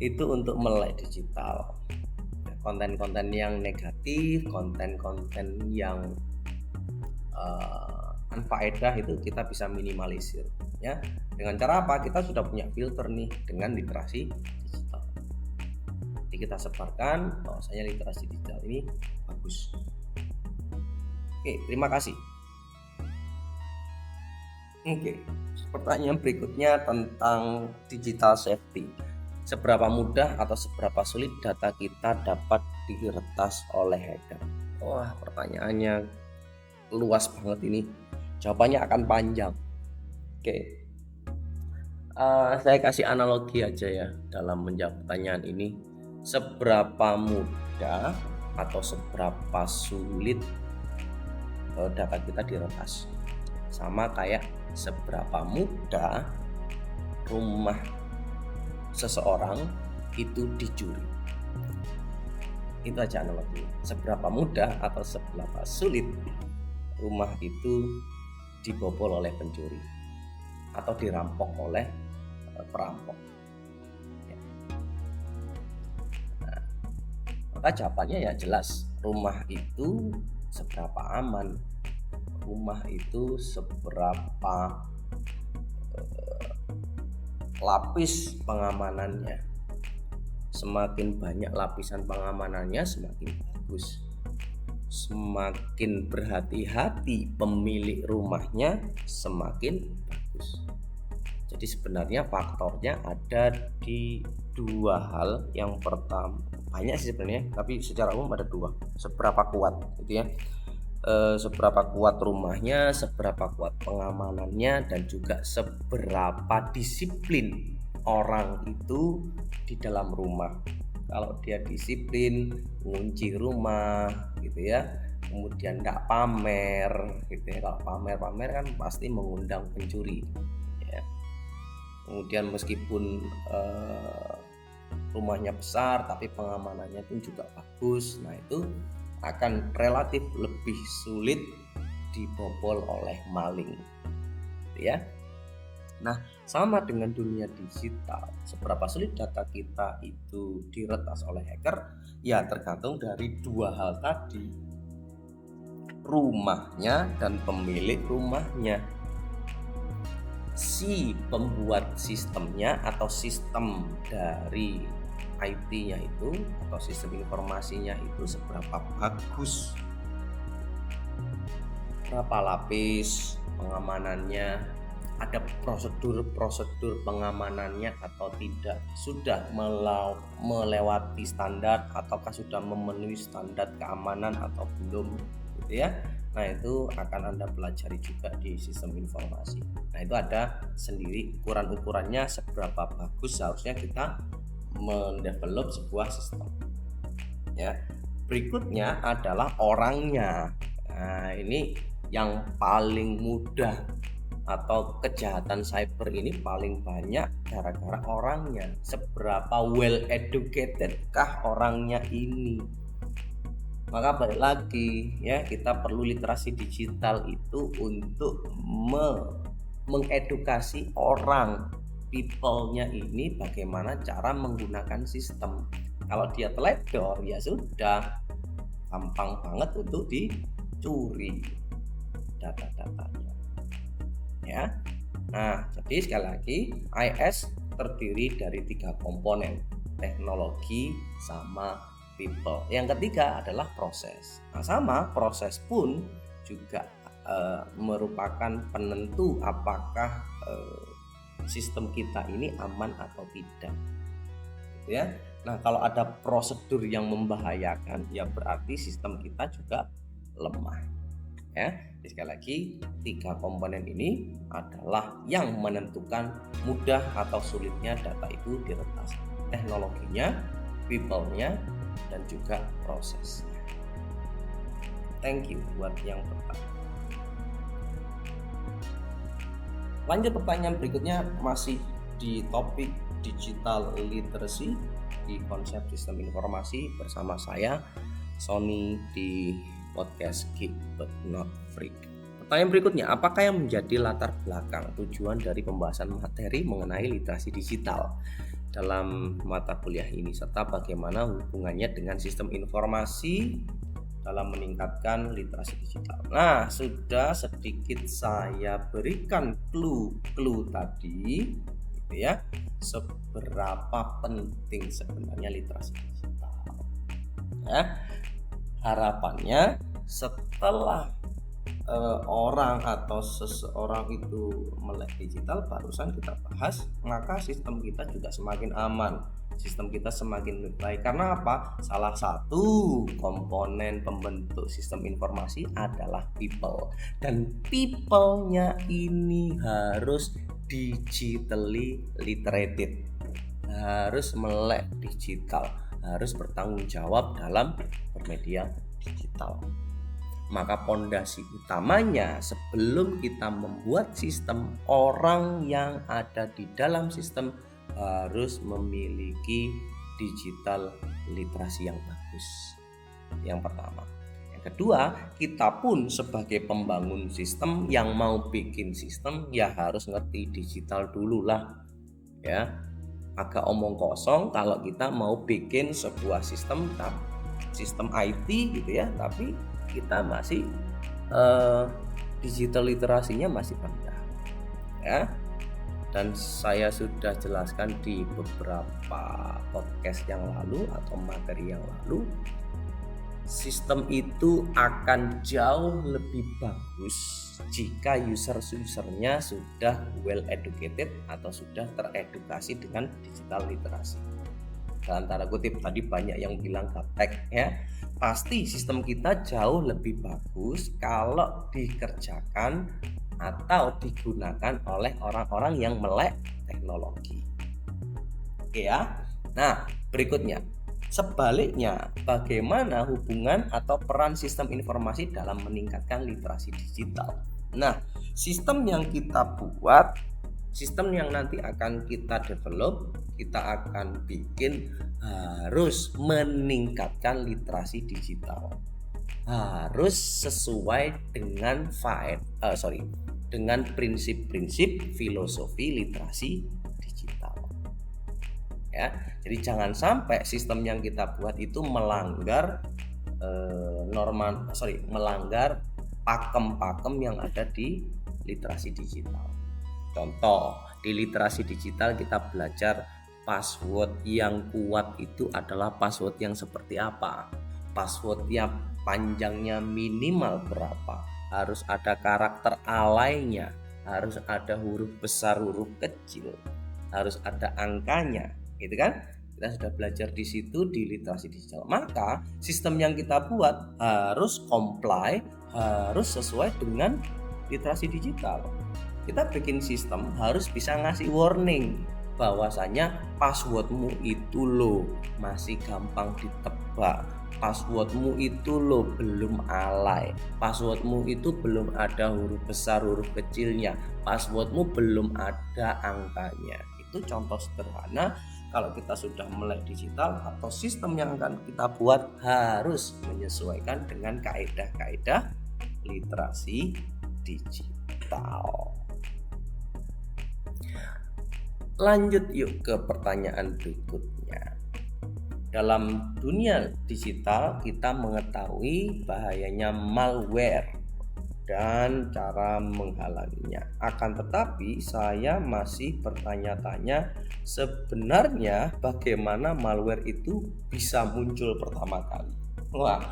S1: itu untuk melek digital. Konten-konten yang negatif, konten-konten yang anfaedah itu kita bisa minimalisir, ya. Dengan cara apa? Kita sudah punya filter nih dengan literasi digital. Jadi kita sebarkan bahwasanya literasi digital ini bagus. Oke, terima kasih. Oke, pertanyaan berikutnya tentang digital safety. Seberapa mudah atau seberapa sulit data kita dapat diretas oleh hacker? Wah, pertanyaannya luas banget ini. Jawabannya akan panjang. Oke, saya kasih analogi aja ya dalam menjawab pertanyaan ini. Seberapa mudah atau seberapa sulit data kita diretas? Sama kayak seberapa mudah rumah seseorang itu dicuri. Itu aja analogi. Seberapa mudah atau seberapa sulit rumah itu dibobol oleh pencuri atau dirampok oleh perampok. Ya. Nah, maka jawabannya ya jelas, rumah itu seberapa aman, rumah itu seberapa lapis pengamanannya. Semakin banyak lapisan pengamanannya semakin bagus. Semakin berhati-hati pemilik rumahnya semakin bagus. Jadi sebenarnya faktornya ada di dua hal. Yang pertama, banyak sih sebenarnya, tapi secara umum ada dua. Seberapa kuat gitu ya. Seberapa kuat rumahnya, seberapa kuat pengamanannya, dan juga seberapa disiplin orang itu di dalam rumah. Kalau dia disiplin, ngunci rumah gitu ya, kemudian tidak pamer gitu ya. Kalau pamer kan pasti mengundang pencuri ya. Kemudian meskipun rumahnya besar tapi pengamanannya pun juga bagus, nah itu akan relatif lebih sulit dibobol oleh maling ya. Nah, sama dengan dunia digital, seberapa sulit data kita itu diretas oleh hacker ya tergantung dari dua hal tadi, rumahnya dan pemilik rumahnya. Si pembuat sistemnya atau sistem dari IT-nya itu atau sistem informasinya itu seberapa bagus, berapa lapis pengamanannya, ada prosedur pengamanannya atau tidak, sudah melewati standar ataukah sudah memenuhi standar keamanan atau belum gitu ya. Nah itu akan Anda pelajari juga di sistem informasi. Nah itu ada sendiri ukuran-ukurannya seberapa bagus seharusnya kita mendevelop sebuah sistem ya. Berikutnya adalah orangnya. Nah ini yang paling mudah, atau kejahatan cyber ini paling banyak gara-gara orangnya. Seberapa well educated kah orangnya ini? Maka balik lagi ya, kita perlu literasi digital itu untuk mengedukasi orang, people-nya ini bagaimana cara menggunakan sistem. Kalau dia teledor ya sudah, gampang banget untuk dicuri data-datanya ya. Nah jadi sekali lagi, IS terdiri dari 3 komponen, teknologi sama people. Yang ketiga adalah proses. Nah sama, proses pun juga merupakan penentu apakah sistem kita ini aman atau tidak ya. Nah kalau ada prosedur yang membahayakan ya berarti sistem kita juga lemah ya. Jadi sekali lagi, 3 komponen ini adalah yang menentukan mudah atau sulitnya data itu diretas, teknologinya, people-nya, dan juga prosesnya. Thank you buat yang pertama. Lanjut pertanyaan berikutnya, masih di topik digital literacy di konsep sistem informasi bersama saya Sony di podcast Geek But Not Freak. Pertanyaan berikutnya, apakah yang menjadi latar belakang tujuan dari pembahasan materi mengenai literasi digital dalam mata kuliah ini, serta bagaimana hubungannya dengan sistem informasi dalam meningkatkan literasi digital? Nah, sudah sedikit saya berikan clue tadi, gitu ya, seberapa penting sebenarnya literasi digital. Ya, harapannya setelah orang atau seseorang itu melek digital, barusan kita bahas, maka sistem kita juga semakin aman, sistem kita semakin baik. Karena apa? Salah satu komponen pembentuk sistem informasi adalah people, dan people-nya ini harus digitally literated, harus melek digital, harus bertanggung jawab dalam bermedia digital. Maka pondasi utamanya sebelum kita membuat sistem, orang yang ada di dalam sistem harus memiliki digital literasi yang bagus. Yang pertama. Yang kedua, kita pun sebagai pembangun sistem yang mau bikin sistem ya harus ngerti digital dulu lah. Ya, agak omong kosong kalau kita mau bikin sebuah sistem IT gitu ya, tapi kita masih digital literasinya masih rendah, ya. Dan saya sudah jelaskan di beberapa podcast yang lalu atau materi yang lalu, sistem itu akan jauh lebih bagus jika usernya sudah well educated atau sudah teredukasi dengan digital literasi. Dalam tanda kutip, tadi banyak yang bilang gaptek, ya. Pasti sistem kita jauh lebih bagus kalau dikerjakan atau digunakan oleh orang-orang yang melek teknologi. Oke ya. Nah, berikutnya, sebaliknya, bagaimana hubungan atau peran sistem informasi dalam meningkatkan literasi digital? Nah, sistem yang kita buat, sistem yang nanti akan kita develop, kita akan bikin, harus meningkatkan literasi digital, harus sesuai dengan dengan prinsip-prinsip filosofi literasi digital, ya. Jadi jangan sampai sistem yang kita buat itu melanggar melanggar pakem-pakem yang ada di literasi digital. Contoh, di literasi digital kita belajar password yang kuat itu adalah password yang seperti apa, password yang panjangnya minimal berapa, harus ada karakter alainya, harus ada huruf besar, huruf kecil, harus ada angkanya, gitu kan? Kita sudah belajar di situ di literasi digital. Maka sistem yang kita buat harus comply, harus sesuai dengan literasi digital. Kita bikin sistem harus bisa ngasih warning bahwasanya passwordmu itu loh masih gampang ditebak, passwordmu itu loh belum alay, passwordmu itu belum ada huruf besar huruf kecilnya, passwordmu belum ada angkanya. Itu contoh sederhana. Kalau kita sudah melek digital atau sistem yang akan kita buat harus menyesuaikan dengan kaedah-kaedah literasi digital. Lanjut yuk ke pertanyaan berikutnya. Dalam dunia digital kita mengetahui bahayanya malware dan cara menghalanginya. Akan tetapi saya masih bertanya-tanya, sebenarnya bagaimana malware itu bisa muncul pertama kali? Wah,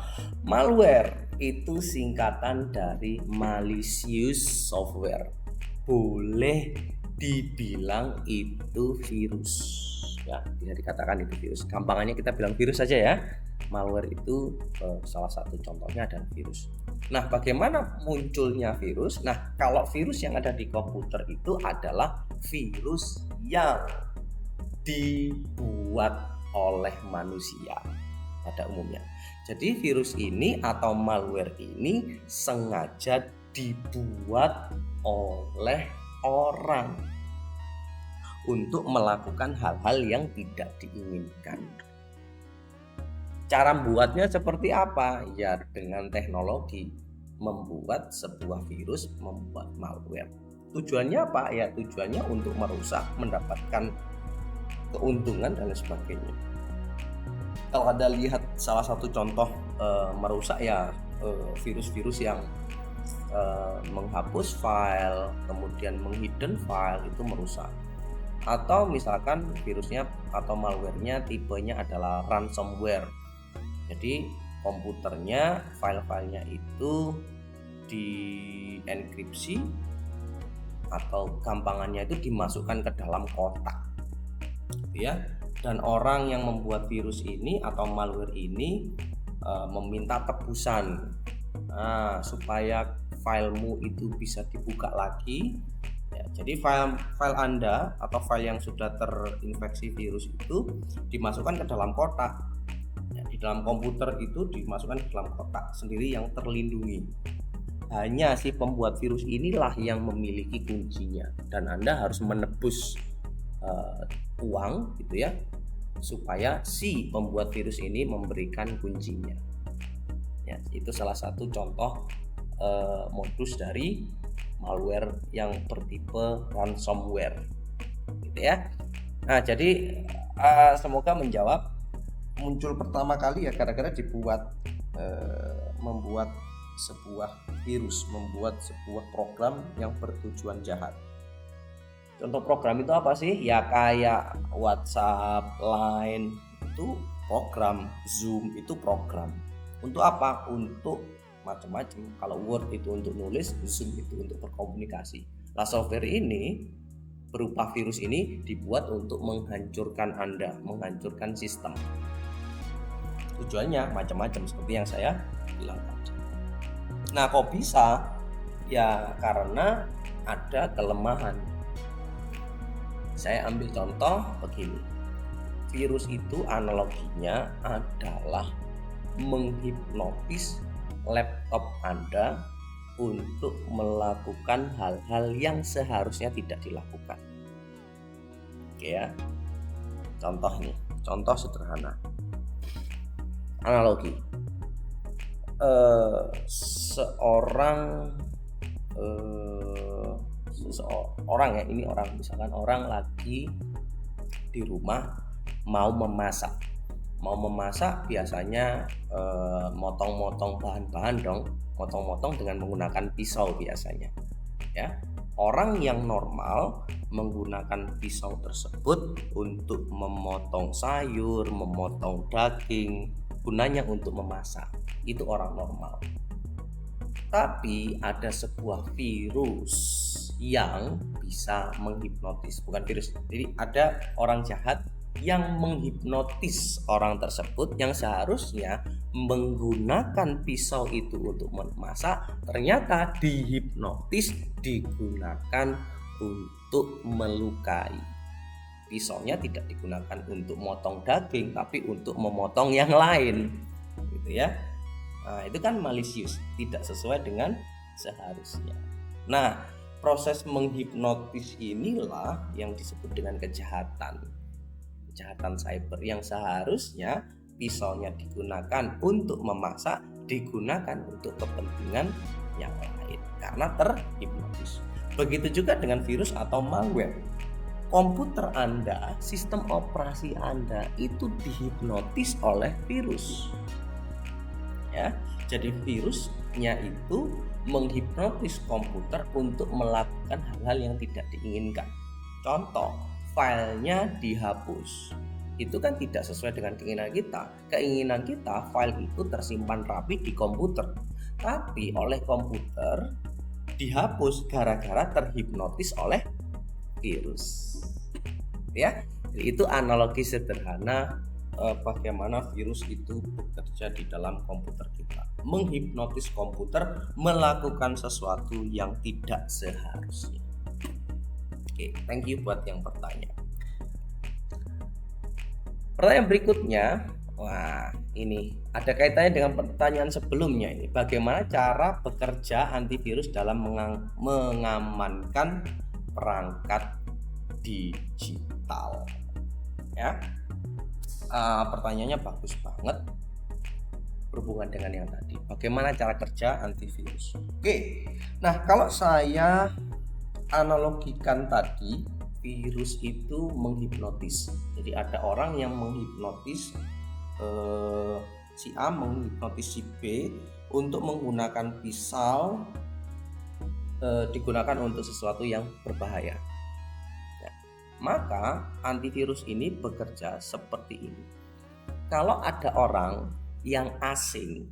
S1: malware itu singkatan dari malicious software. Boleh dibilang itu virus, ya, bisa dikatakan itu virus. Gampangannya kita bilang virus saja ya. Malware itu salah satu contohnya adalah virus. Nah, bagaimana munculnya virus? Nah, kalau virus yang ada di komputer itu adalah virus yang dibuat oleh manusia pada umumnya. Jadi virus ini atau malware ini sengaja dibuat oleh orang untuk melakukan hal-hal yang tidak diinginkan. Cara buatnya seperti apa? Ya dengan teknologi membuat sebuah virus, membuat malware. Tujuannya apa? Ya tujuannya untuk merusak, mendapatkan keuntungan dan sebagainya. Kalau Anda lihat salah satu contoh merusak ya virus-virus yang menghapus file, kemudian menghidden file itu merusak. Atau misalkan virusnya atau malwarenya tipenya adalah ransomware. Jadi komputernya, file-filenya itu dienkripsi atau gampangannya itu dimasukkan ke dalam kotak, ya. Dan orang yang membuat virus ini atau malware ini meminta tebusan, supaya filemu itu bisa dibuka lagi. Ya, jadi file Anda atau file yang sudah terinfeksi virus itu dimasukkan ke dalam kotak. Ya, di dalam komputer itu dimasukkan ke dalam kotak sendiri yang terlindungi. Hanya si pembuat virus inilah yang memiliki kuncinya, dan Anda harus menebus uang gitu ya, supaya si pembuat virus ini memberikan kuncinya. Ya, itu salah satu contoh modus dari malware yang bertipe ransomware, gitu ya. Nah, jadi semoga menjawab. Muncul pertama kali ya gara-gara membuat sebuah virus, membuat sebuah program yang bertujuan jahat. Contoh program itu apa sih? Ya kayak WhatsApp, Line itu program, Zoom itu program. Untuk apa? Untuk macam-macam. Kalau Word itu untuk nulis, Zoom itu untuk berkomunikasi. Nah, software ini berupa virus ini dibuat untuk menghancurkan Anda, menghancurkan sistem. Tujuannya macam-macam seperti yang saya bilang tadi. Nah, kok bisa? Ya karena ada kelemahan. Saya ambil contoh begini. Virus itu analoginya adalah menghipnotis laptop Anda untuk melakukan hal-hal yang seharusnya tidak dilakukan. Oke ya. Contoh nih, contoh sederhana. Analogi. Seorang ya, ini orang, misalkan orang lagi di rumah mau memasak biasanya motong-motong bahan-bahan dong, motong-motong dengan menggunakan pisau biasanya ya. Orang yang normal menggunakan pisau tersebut untuk memotong sayur, memotong daging, gunanya untuk memasak. Itu orang normal. Tapi ada sebuah virus yang bisa menghipnotis, bukan virus. Jadi ada orang jahat yang menghipnotis orang tersebut yang seharusnya menggunakan pisau itu untuk memasak, ternyata dihipnotis digunakan untuk melukai. Pisaunya tidak digunakan untuk motong daging, tapi untuk memotong yang lain, gitu ya. Nah, itu kan malisius, tidak sesuai dengan seharusnya. Nah, proses menghipnotis inilah yang disebut dengan kejahatan cyber, yang seharusnya pisaunya digunakan untuk memasak, digunakan untuk kepentingan yang lain karena terhipnotis. Begitu juga dengan virus atau malware. Komputer Anda, sistem operasi Anda itu dihipnotis oleh virus. Ya, jadi virusnya itu menghipnotis komputer untuk melakukan hal-hal yang tidak diinginkan. Contoh, filenya dihapus. Itu kan tidak sesuai dengan keinginan kita. Keinginan kita file itu tersimpan rapi di komputer. Tapi oleh komputer dihapus gara-gara terhipnotis oleh virus. Ya, jadi itu analogi sederhana bagaimana virus itu bekerja di dalam komputer kita, menghipnotis komputer melakukan sesuatu yang tidak seharusnya. Oke, thank you buat yang bertanya. Pertanyaan berikutnya, wah ini ada kaitannya dengan pertanyaan sebelumnya ini. Bagaimana cara bekerja antivirus dalam mengamankan perangkat digital? Ya. Pertanyaannya bagus banget. berhubungan dengan yang tadi. Bagaimana cara kerja antivirus? Oke. Nah, kalau saya analogikan tadi, virus itu menghipnotis. Jadi ada orang yang menghipnotis si A menghipnotis si B untuk menggunakan pisau digunakan untuk sesuatu yang berbahaya. Ya, maka antivirus ini bekerja seperti ini. Kalau ada orang yang asing,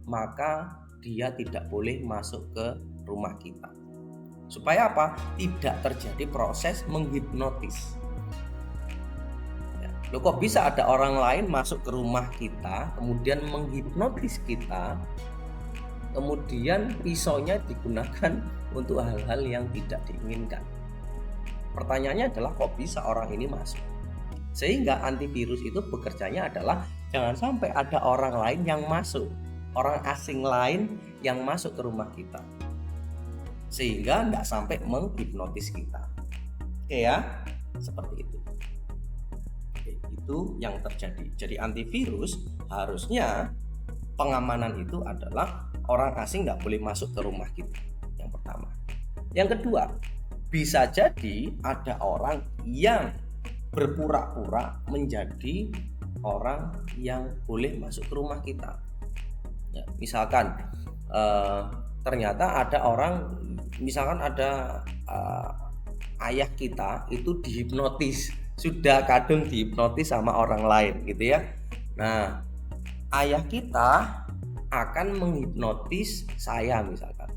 S1: maka dia tidak boleh masuk ke rumah kita. Supaya apa? Tidak terjadi proses menghipnotis. Ya, loh, kok bisa ada orang lain masuk ke rumah kita, kemudian menghipnotis kita, kemudian pisaunya digunakan untuk hal-hal yang tidak diinginkan. Pertanyaannya adalah kok bisa orang ini masuk? Sehingga antivirus itu bekerjanya adalah jangan sampai ada orang lain yang masuk, orang asing lain yang masuk ke rumah kita, sehingga nggak sampai menghipnotis kita. Oke ya, seperti itu. Oke, itu yang terjadi. Jadi antivirus harusnya pengamanan itu adalah orang asing nggak boleh masuk ke rumah kita. Yang pertama. Yang kedua, bisa jadi ada orang yang berpura-pura menjadi orang yang boleh masuk ke rumah kita. Ya, misalkan ternyata ada orang, misalkan ada ayah kita itu dihipnotis, sudah kadung dihipnotis sama orang lain gitu ya. Nah, ayah kita akan menghipnotis saya misalkan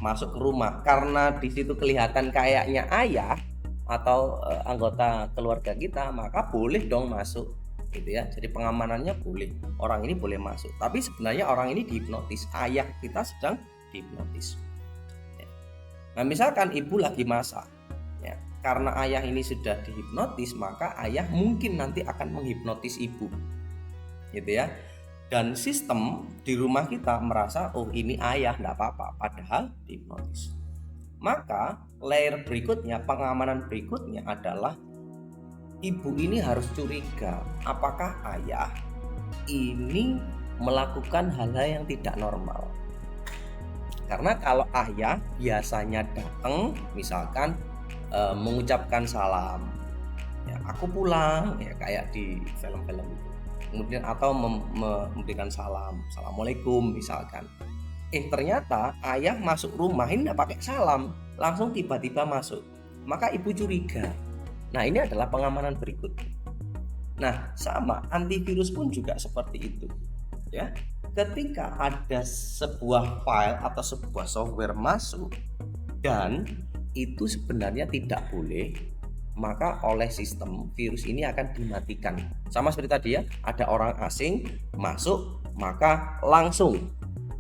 S1: masuk ke rumah, karena di situ kelihatan kayaknya ayah atau anggota keluarga kita, maka boleh dong masuk gitu ya. Jadi pengamanannya boleh, orang ini boleh masuk, tapi sebenarnya orang ini dihipnotis, ayah kita sedang dihipnotis. Nah, misalkan ibu lagi masak ya, karena ayah ini sudah dihipnotis, maka ayah mungkin nanti akan menghipnotis ibu gitu ya. Dan sistem di rumah kita merasa oh ini ayah, enggak apa-apa, padahal dihipnotis. Maka layer berikutnya, pengamanan berikutnya adalah ibu ini harus curiga apakah ayah ini melakukan hal-hal yang tidak normal. Karena kalau ayah biasanya datang misalkan mengucapkan salam, ya aku pulang, ya kayak di film-film itu, kemudian atau memberikan salam, assalamualaikum misalkan. Ternyata ayah masuk rumah ini tidak pakai salam, langsung tiba-tiba masuk, maka ibu curiga. Nah, ini adalah pengamanan berikutnya. Nah, sama antivirus pun juga seperti itu ya. Ketika ada sebuah file atau sebuah software masuk dan itu sebenarnya tidak boleh, maka oleh sistem virus ini akan dimatikan. Sama seperti tadi ya, ada orang asing masuk, maka langsung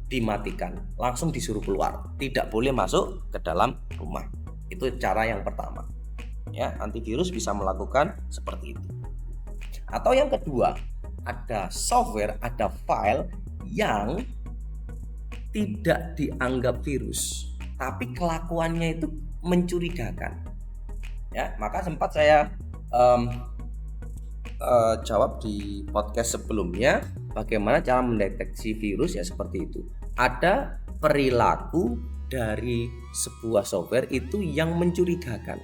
S1: dimatikan, langsung disuruh keluar, tidak boleh masuk ke dalam rumah. Itu cara yang pertama ya, antivirus bisa melakukan seperti itu. Atau yang kedua, ada software, ada file yang tidak dianggap virus, tapi kelakuannya itu mencurigakan ya. Maka sempat saya jawab di podcast sebelumnya bagaimana cara mendeteksi virus ya, seperti itu. Ada perilaku dari sebuah software itu yang mencurigakan.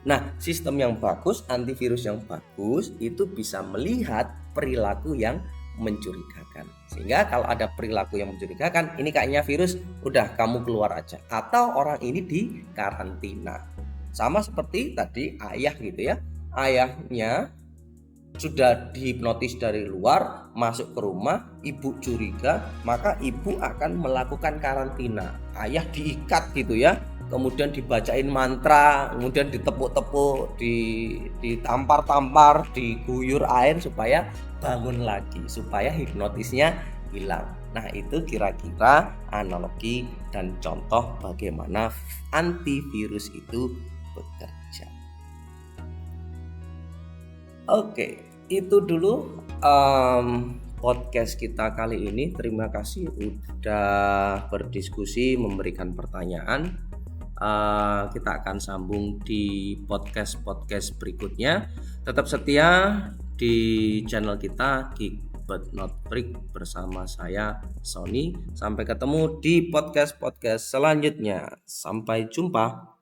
S1: Nah, sistem yang bagus, antivirus yang bagus itu bisa melihat perilaku yang mencurigakan. Sehingga kalau ada perilaku yang mencurigakan, ini kayaknya virus, udah kamu keluar aja. Atau orang ini dikarantina. Sama seperti tadi ayah gitu ya. Ayahnya sudah dihipnotis dari luar, masuk ke rumah, ibu curiga, maka ibu akan melakukan karantina. Ayah diikat gitu ya, kemudian dibacain mantra, kemudian ditepuk-tepuk, ditampar-tampar, diguyur air supaya bangun lagi, supaya hipnotisnya hilang. Nah, itu kira-kira analogi dan contoh bagaimana antivirus itu bekerja. Oke, itu dulu podcast kita kali ini. Terima kasih udah berdiskusi, memberikan pertanyaan. Kita akan sambung di podcast berikutnya. Tetap setia di channel kita, Geek but not break bersama saya Sony. Sampai ketemu di podcast-podcast selanjutnya. Sampai jumpa.